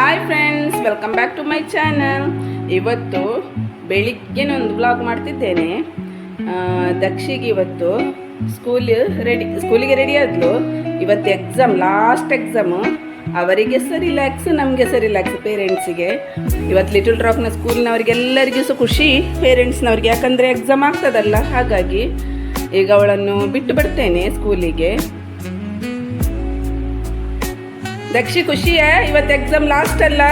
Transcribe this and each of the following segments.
Hi friends, welcome back to my channel. ಇವತ್ತು ಬೆಳಿಗ್ಗೆ ಒಂದು ವ್ಲಾಗ್ ಮಾಡ್ತಿದ್ದೇನೆ. ದಕ್ಷಿಗೆ ಇವತ್ತು ಸ್ಕೂಲಿಗೆ ರೆಡಿ ಆದ್ಲು. ಇವತ್ತು ಎಕ್ಸಾಮ್, ಲಾಸ್ಟ್ ಎಕ್ಸಾಮು. ಅವರಿಗೆ ಸಹ ರಿಲ್ಯಾಕ್ಸ್, ನಮಗೆ ಸಹ ರಿಲ್ಯಾಕ್ಸ್ ಪೇರೆಂಟ್ಸಿಗೆ. ಇವತ್ತು ಲಿಟಲ್ ರಾಕ್ನ ಸ್ಕೂಲ್ನವರಿಗೆಲ್ಲರಿಗೂ ಸಹ ಖುಷಿ, ಪೇರೆಂಟ್ಸ್ನವ್ರಿಗೆ, ಯಾಕಂದರೆ ಎಕ್ಸಾಮ್ ಆಗ್ತದಲ್ಲ. ಹಾಗಾಗಿ ಈಗ ಅವಳನ್ನು ಬಿಟ್ಟು ಬಿಡ್ತೇನೆ ಸ್ಕೂಲಿಗೆ. ದಕ್ಷಿ ಖುಷಿಯ ಇವತ್ತು ಎಕ್ಸಾಮ್ ಲಾಸ್ಟ್ ಅಲ್ಲ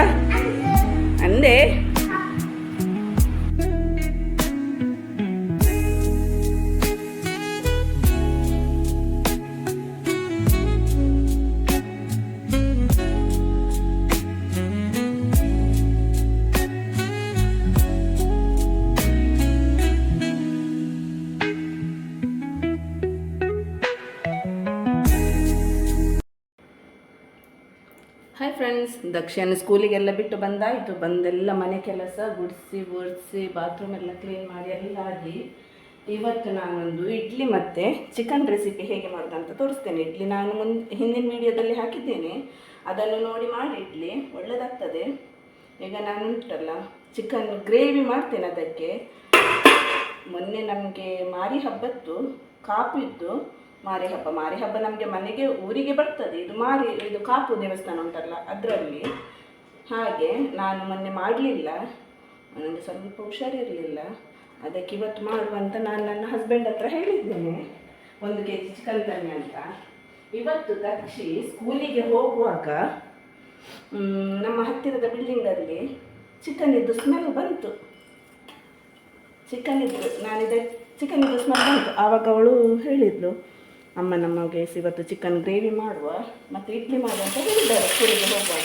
ಅಂದೆ. ಹಾಯ್ ಫ್ರೆಂಡ್ಸ್, ದಕ್ಷಿಣ ಸ್ಕೂಲಿಗೆಲ್ಲ ಬಿಟ್ಟು ಬಂದಾಯಿತು. ಬಂದೆಲ್ಲ ಮನೆ ಕೆಲಸ ಗುಡಿಸಿ ಒರೆಸಿ ಬಾತ್ರೂಮ್ ಎಲ್ಲ ಕ್ಲೀನ್ ಮಾಡಿ ಎಲ್ಲ ಆಗಿ, ಇವತ್ತು ನಾನೊಂದು ಇಡ್ಲಿ ಮತ್ತು ಚಿಕನ್ ರೆಸಿಪಿ ಹೇಗೆ ಮಾಡೋದಂತ ತೋರಿಸ್ತೇನೆ. ಇಡ್ಲಿ ನಾನು ಹಿಂದಿನ ವೀಡಿಯೋದಲ್ಲಿ ಹಾಕಿದ್ದೇನೆ, ಅದನ್ನು ನೋಡಿ ಮಾಡಿ ಇಡ್ಲಿ ಒಳ್ಳೆಯದಾಗ್ತದೆ. ಈಗ ನಾನು ಉಂಟಲ್ಲ ಚಿಕನ್ ಗ್ರೇವಿ ಮಾಡ್ತೇನೆ. ಅದಕ್ಕೆ ಮೊನ್ನೆ ನಮಗೆ ಮಾರಿ ಹಬ್ಬತ್ತು ಕಾಪು ಇತ್ತು. ಮಾರಿ ಹಬ್ಬ ನಮಗೆ ಮನೆಗೆ ಊರಿಗೆ ಬರ್ತದೆ. ಇದು ಕಾಪು ದೇವಸ್ಥಾನ ಉಂಟಲ್ಲ ಅದರಲ್ಲಿ. ಹಾಗೆ ನಾನು ಮೊನ್ನೆ ಮಾಡಲಿಲ್ಲ, ನನಗೆ ಸ್ವಲ್ಪ ಹುಷಾರಿರಲಿಲ್ಲ. ಅದಕ್ಕೆ ಇವತ್ತು ಮಾಡುವಂತ ನಾನು ನನ್ನ ಹಸ್ಬೆಂಡ್ ಹತ್ರ ಹೇಳಿದ್ದೇನೆ 1 kg ಚಿಕನ್ ತನ್ನಿ ಅಂತ. ಇವತ್ತು ದಕ್ಷಿ ಸ್ಕೂಲಿಗೆ ಹೋಗುವಾಗ ನಮ್ಮ ಹತ್ತಿರದ ಬಿಲ್ಡಿಂಗಲ್ಲಿ ಚಿಕನ್ ಇದ್ದು ಸ್ಮೆಲ್ ಬಂತು. ಚಿಕನ್ ಇದ್ದು ಸ್ಮೆಲ್ ಬಂತು. ಆವಾಗ ಅವಳು ಹೇಳಿದ್ಲು, ಅಮ್ಮ ನಮಗೆ ಇವತ್ತು ಚಿಕನ್ ಗ್ರೇವಿ ಮಾಡುವ ಮತ್ತು ಇಡ್ಲಿ ಮಾಡುವ ಅಂತ ಹೇಳಿದ್ದಾರೆ ಸ್ಕೂಲಿಗೆ ಹೋಗುವಾಗ.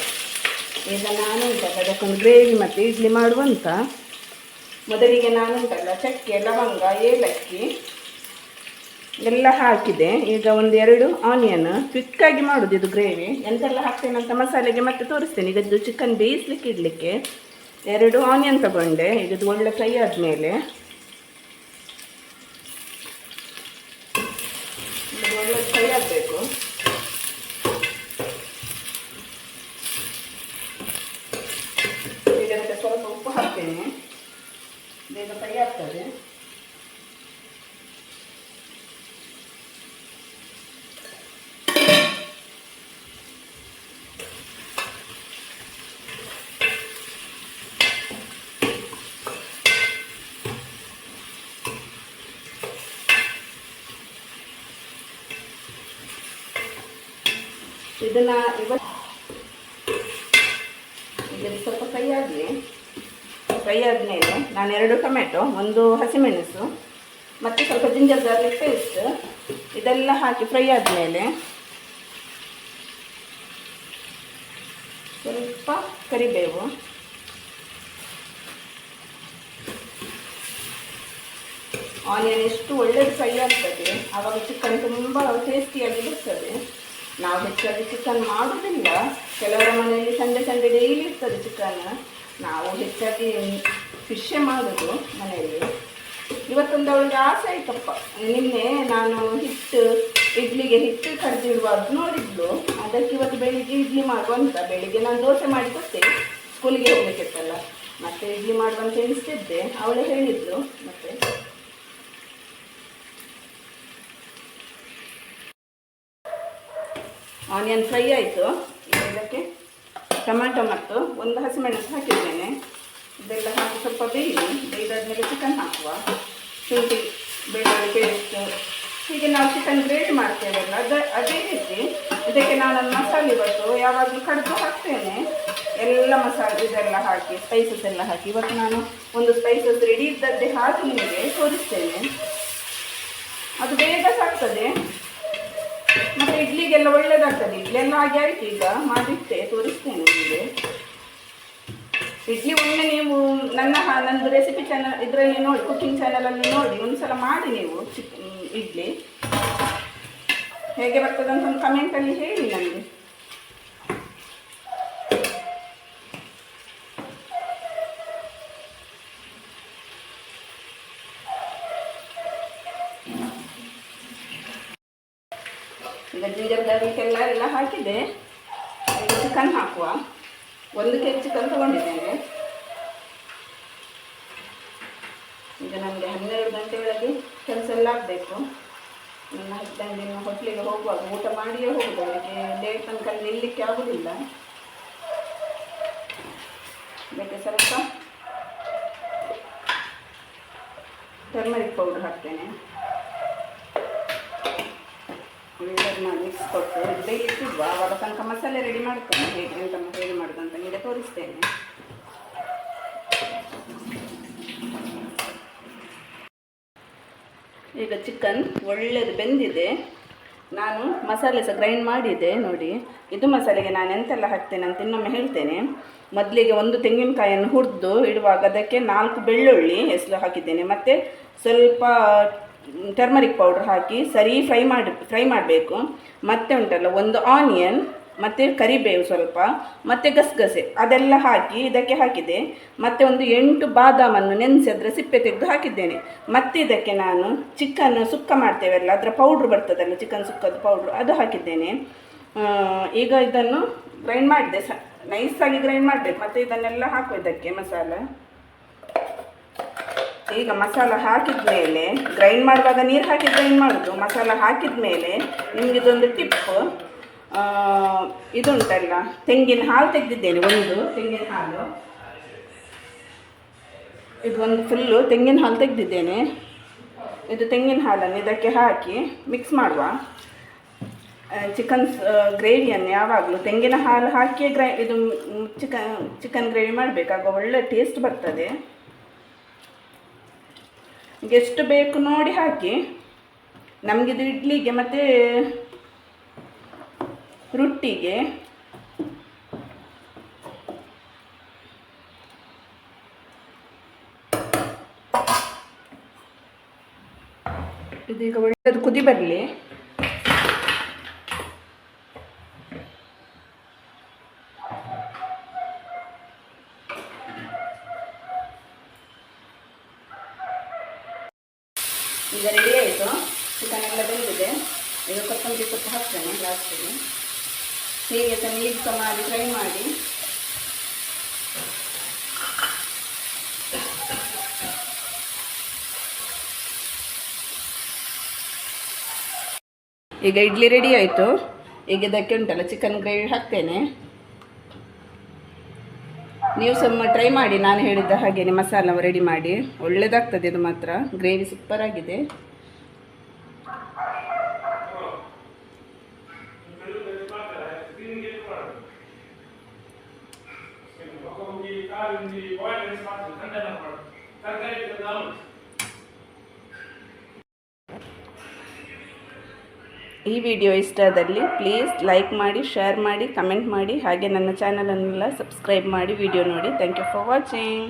ಈಗ ನಾನು ಉಂಟಲ್ಲ ಅದಕ್ಕೊಂದು ಗ್ರೇವಿ ಮತ್ತು ಇಡ್ಲಿ ಮಾಡುವಂತ. ಮೊದಲಿಗೆ ನಾನು ಉಂಟಲ್ಲ ಚಕ್ಕೆ, ಲವಂಗ, ಏಲಕ್ಕಿ ಎಲ್ಲ ಹಾಕಿದೆ. ಈಗ 1-2 ಆನಿಯನ್, ಕ್ವಿಕ್ಕಾಗಿ ಮಾಡೋದು ಇದು ಗ್ರೇವಿ. ಎಂತೆಲ್ಲ ಹಾಕ್ತೇನೆ ಅಂತ ಮಸಾಲೆಗೆ ಮತ್ತೆ ತೋರಿಸ್ತೇನೆ. ಈಗ ಇದು ಚಿಕನ್ ಬೇಯಿಸ್ಲಿಕ್ಕೆ ಇಡಲಿಕ್ಕೆ 2 ಆನಿಯನ್ ತಗೊಂಡೆ. ಈಗ ಇದು ಒಳ್ಳೆ ಫ್ರೈ ಆದಮೇಲೆ ಒಳ್ಳೆ ಫ್ರೈ ಆಗಬೇಕು. ಈಗ ಅದಕ್ಕೆ ಸ್ವಲ್ಪ ಉಪ್ಪು ಹಾಕ್ತೇನೆ, ಬೇಗ ಫ್ರೈ ಆಗ್ತದೆ. ಇದನ್ನು ಇದನ್ನು ಸ್ವಲ್ಪ ಫ್ರೈ ಆದಮೇಲೆ ನಾನು 2 ಟೊಮೆಟೊ, 1 ಹಸಿಮೆಣಸು ಮತ್ತು ಸ್ವಲ್ಪ ಜಿಂಜರ್ ಗಾರ್ಲಿಕ್ ಪೇಸ್ಟ್ ಇದೆಲ್ಲ ಹಾಕಿ ಫ್ರೈ ಆದಮೇಲೆ ಸ್ವಲ್ಪ ಕರಿಬೇವು, ಆನಿಯನ್ ಎಷ್ಟು ಒಳ್ಳೆಯದು ಫ್ರೈ ಆಗ್ತದೆ ಆವಾಗ ಚಿಕನ್ ತುಂಬ ಟೇಸ್ಟಿಯಾಗಿ ಬರ್ತದೆ. ನಾವು ಹೆಚ್ಚಾಗಿ ಚಿಕನ್ ಮಾಡೋದಿಲ್ಲ, ಕೆಲವರ ಮನೆಯಲ್ಲಿ ಸಂಡೆ ಡೈಲಿ ಇರ್ತದೆ ಚಿಕನ್. ನಾವು ಹೆಚ್ಚಾಗಿ ಫಿಶ್ಶೇ ಮಾಡೋದು ಮನೆಯಲ್ಲಿ. ಇವತ್ತೊಂದು ಅವಳಿಗೆ ಆಸೆ ಆಯ್ತಪ್ಪ. ನಿನ್ನೆ ನಾನು ಇಡ್ಲಿಗೆ ಹಿಟ್ಟು ಕರೆದಿಡುವಾಗ ನೋಡಿದ್ಲು. ಅದಕ್ಕೆ ಇವತ್ತು ಬೆಳಿಗ್ಗೆ ಇಡ್ಲಿ ಮಾಡುವಂತ. ಬೆಳಿಗ್ಗೆ ನಾನು ದೋಸೆ ಮಾಡಿ ಕೊಟ್ಟೆ, ಸ್ಕೂಲಿಗೆ ಹೋಗ್ಬೇಕಿತ್ತಲ್ಲ, ಮತ್ತೆ ಇಡ್ಲಿ ಮಾಡುವಂತ ಎಣಿಸ್ತಿದ್ದೆ. ಅವಳೇ ಹೇಳಿದ್ಲು. ಮತ್ತೆ ಆನಿಯನ್ ಫ್ರೈ ಆಯಿತು. ಇದಕ್ಕೆ ಟೊಮ್ಯಾಟೊ ಮತ್ತು 1 ಹಸಿಮೆಣಸು ಹಾಕಿದ್ದೇನೆ. ಇದೆಲ್ಲ ಹಾಕಿ ಸ್ವಲ್ಪ ಬೇಯ್ದಾದ್ಮೇಲೆ ಚಿಕನ್ ಹಾಕುವ. ಶುಂಠಿ ಬೆಳ್ಳುಳ್ಳಿ ಪೇಸ್ಟ್, ಹೀಗೆ ನಾವು ಚಿಕನ್ ಗ್ರೇವಿ ಮಾಡ್ತೇವಲ್ಲ ಅದೇ ರೀತಿ ಇದಕ್ಕೆ ನಾನು ಮಸಾಲೆ ಇವತ್ತು ಯಾವಾಗಲೂ ಕಡಿದು ಹಾಕ್ತೇನೆ. ಎಲ್ಲ ಮಸಾಲೆ ಇದೆಲ್ಲ ಹಾಕಿ, ಸ್ಪೈಸಸ್ ಎಲ್ಲ ಹಾಕಿ. ಇವತ್ತು ನಾನು ಒಂದು ಸ್ಪೈಸಸ್ ರೆಡಿ ಇದ್ದದ್ದೇ ಹಾಕಿ ನಿಮಗೆ ತೋರಿಸ್ತೇನೆ. ಅದು ಬೇಗ ಸಾಕ್ತದೆ ಮತ್ತು ಇಡ್ಲಿಗೆಲ್ಲ ಒಳ್ಳೆಯದಾಗ್ತದೆ. ಇಡ್ಲಿ ಎಲ್ಲ ಹಾಗೆ ಆಯ್ತು. ಈಗ ಮಾಡಿಟ್ಟೆ ತೋರಿಸ್ತೇನೆ ನಿಮಗೆ. ಇಡ್ಲಿ ಒಮ್ಮೆ ನೀವು ನಂದು ರೆಸಿಪಿ ಚಾನಲ್ ಇದರಲ್ಲಿ ನೋಡಿ, ಕುಕಿಂಗ್ ಚಾನಲಲ್ಲಿ ನೋಡಿ ಒಂದ್ಸಲ ಮಾಡಿ ನೀವು ಇಡ್ಲಿ ಹೇಗೆ ಬರ್ತದೆ ಅಂತ ಒಂದು ಕಮೆಂಟಲ್ಲಿ ಹೇಳಿ ನನಗೆ. ಈಗ ಜಿಂಜರ್ ಗಾರ್ಲಿಕ್ ಎಲ್ಲ ಹಾಕಿದೆ. ಈಗ ಚಿಕನ್ ಹಾಕುವ. 1 kg ಚಿಕನ್ ತಗೊಂಡಿದ್ದೇನೆ. ಈಗ ನಮಗೆ 12 ಗಂಟೆ ಒಳಗೆ ಕೆಲಸ ಎಲ್ಲ ಆಗಬೇಕು. ನನ್ನ ಹಸ್ಬೆಂಡ್ ಇನ್ನು ಹೋಟ್ಲಿಗೆ ಹೋಗುವಾಗ ಊಟ ಮಾಡಿಯೇ ಹೋಗುದು, ಅವರಿಗೆ ಲೇಟ್ ತನಕ ನಿಲ್ಲಕ್ಕೆ ಆಗೋದಿಲ್ಲ. ಅದಕ್ಕೆ ಸ್ವಲ್ಪ ಟರ್ಮರಿಕ್ ಪೌಡರ್ ಹಾಕ್ತೇನೆ. ಒಳ್ಳೆದು ಮಾಡಿ ಮಿಕ್ಸ್ ಕೊಟ್ಟು ಬೇಯಿಸಿದ್ವಾ ಅವರ ತನಕ ಮಸಾಲೆ ರೆಡಿ ಮಾಡ್ತೇನೆ. ಹೇಗೆ ಎಂತ ರೆಡಿ ಮಾಡೋದು ಅಂತ ನಿಮಗೆ ತೋರಿಸ್ತೇನೆ. ಈಗ ಚಿಕನ್ ಒಳ್ಳೆಯದು ಬೆಂದಿದೆ. ನಾನು ಮಸಾಲೆ ಸಹ ಗ್ರೈಂಡ್ ಮಾಡಿದ್ದೆ ನೋಡಿ. ಇದು ಮಸಾಲೆಗೆ ನಾನು ಎಂತೆಲ್ಲ ಹಾಕ್ತೇನೆ ಅಂತ ಇನ್ನೊಮ್ಮೆ ಹೇಳ್ತೇನೆ. ಮೊದಲಿಗೆ 1 ತೆಂಗಿನಕಾಯಿಯನ್ನು ಹುರಿದು ಇಡುವಾಗ ಅದಕ್ಕೆ 4 ಬೆಳ್ಳುಳ್ಳಿ ಹೆಸರು ಹಾಕಿದ್ದೇನೆ. ಮತ್ತು ಸ್ವಲ್ಪ ಟರ್ಮರಿಕ್ ಪೌಡರ್ ಹಾಕಿ ಸರಿ ಫ್ರೈ ಮಾಡಬೇಕು. ಮತ್ತು ಉಂಟಲ್ಲ 1 ಆನಿಯನ್ ಮತ್ತು ಕರಿಬೇವು ಸ್ವಲ್ಪ ಮತ್ತು ಗಸಗಸೆ ಅದೆಲ್ಲ ಹಾಕಿ ಇದಕ್ಕೆ ಹಾಕಿದೆ. ಮತ್ತು ಒಂದು 8 ಬಾದಾಮನ್ನು ನೆನೆಸಿ ಅದರ ಸಿಪ್ಪೆ ತೆಗೆದು ಹಾಕಿದ್ದೇನೆ. ಮತ್ತು ಇದಕ್ಕೆ ನಾನು ಚಿಕನ್ ಸುಕ್ಕ ಮಾಡ್ತೇವಲ್ಲ ಅದರ ಪೌಡ್ರ್ ಬರ್ತದಲ್ಲ, ಚಿಕನ್ ಸುಕ್ಕದ ಪೌಡ್ರು ಅದು ಹಾಕಿದ್ದೇನೆ. ಈಗ ಇದನ್ನು ಗ್ರೈಂಡ್ ಮಾಡಿದೆ, ನೈಸಾಗಿ ಗ್ರೈಂಡ್ ಮಾಡಬೇಕು. ಮತ್ತು ಇದನ್ನೆಲ್ಲ ಹಾಕುವ ಇದಕ್ಕೆ ಮಸಾಲೆ. ಈಗ ಮಸಾಲ ಹಾಕಿದ ಮೇಲೆ ಗ್ರೈಂಡ್ ಮಾಡುವಾಗ ನೀರು ಹಾಕಿ ಗ್ರೈಂಡ್ ಮಾಡೋದು. ಮಸಾಲ ಹಾಕಿದ ಮೇಲೆ ನಿಮಗಿದೊಂದು ಟಿಪ್ಪು, ಇದುಂಟಲ್ಲ ತೆಂಗಿನ ಹಾಲು ತೆಗೆದಿದ್ದೇನೆ. 1 ತೆಂಗಿನ ಹಾಲು, ಇದು ಒಂದು ಫುಲ್ಲು ತೆಂಗಿನ ಹಾಲು ತೆಗೆದಿದ್ದೇನೆ. ಇದು ತೆಂಗಿನ ಹಾಲನ್ನು ಇದಕ್ಕೆ ಹಾಕಿ ಮಿಕ್ಸ್ ಮಾಡುವ. ಚಿಕನ್ ಗ್ರೇವಿಯನ್ನು ಯಾವಾಗಲೂ ತೆಂಗಿನ ಹಾಲು ಹಾಕಿ ಇದು ಚಿಕನ್ ಗ್ರೇವಿ ಮಾಡಬೇಕಾಗ ಒಳ್ಳೆ ಟೇಸ್ಟ್ ಬರ್ತದೆ. ಎಷ್ಟು ಬೇಕು ನೋಡಿ ಹಾಕಿ. ನಮಗಿದು ಇಡ್ಲಿಗೆ ಮತ್ತು ರೊಟ್ಟಿಗೆ ಇದೀಗ ಒಳ್ಳೆಯದು ಕುದಿ ಬರಲಿ. ಈಗ ರೆಡಿ ಆಯಿತು, ಚಿಕನ್ ಎಲ್ಲ ಬೆಂದಿದೆ. ಈಗ ಕೊತ್ತಂಬರಿ ಸೊಪ್ಪು ಹಾಕ್ತೇನೆ ಲಾಸ್ಟಿಗೆ. ಹೀಗೆ ಸಹ ಮಿಕ್ಸ್ ಮಾಡಿ ಫ್ರೈ ಮಾಡಿ. ಈಗ ಇಡ್ಲಿ ರೆಡಿ ಆಯಿತು. ಈಗ ಇದಕ್ಕೆ ಉಂಟಲ್ಲ ಚಿಕನ್ ಗ್ರೇವಿ ಹಾಕ್ತೇನೆ. ನೀವು ಸಹ ಟ್ರೈ ಮಾಡಿ, ನಾನು ಹೇಳಿದ್ದ ಹಾಗೆಯೇ ಮಸಾಲ ರೆಡಿ ಮಾಡಿ. ಒಳ್ಳೆಯದಾಗ್ತದೆ ಇದು ಮಾತ್ರ. ಗ್ರೇವಿ ಸೂಪರ್ ಆಗಿದೆ. ಈ ವಿಡಿಯೋ ಇಷ್ಟ ಆದಲ್ಲಿ ಪ್ಲೀಸ್ ಲೈಕ್ ಮಾಡಿ, ಶೇರ್ ಮಾಡಿ, ಕಮೆಂಟ್ ಮಾಡಿ. ಹಾಗೆ ನನ್ನ ಚಾನಲನ್ನೆಲ್ಲ ಸಬ್ಸ್ಕ್ರೈಬ್ ಮಾಡಿ ವಿಡಿಯೋ ನೋಡಿ. Thank you for watching.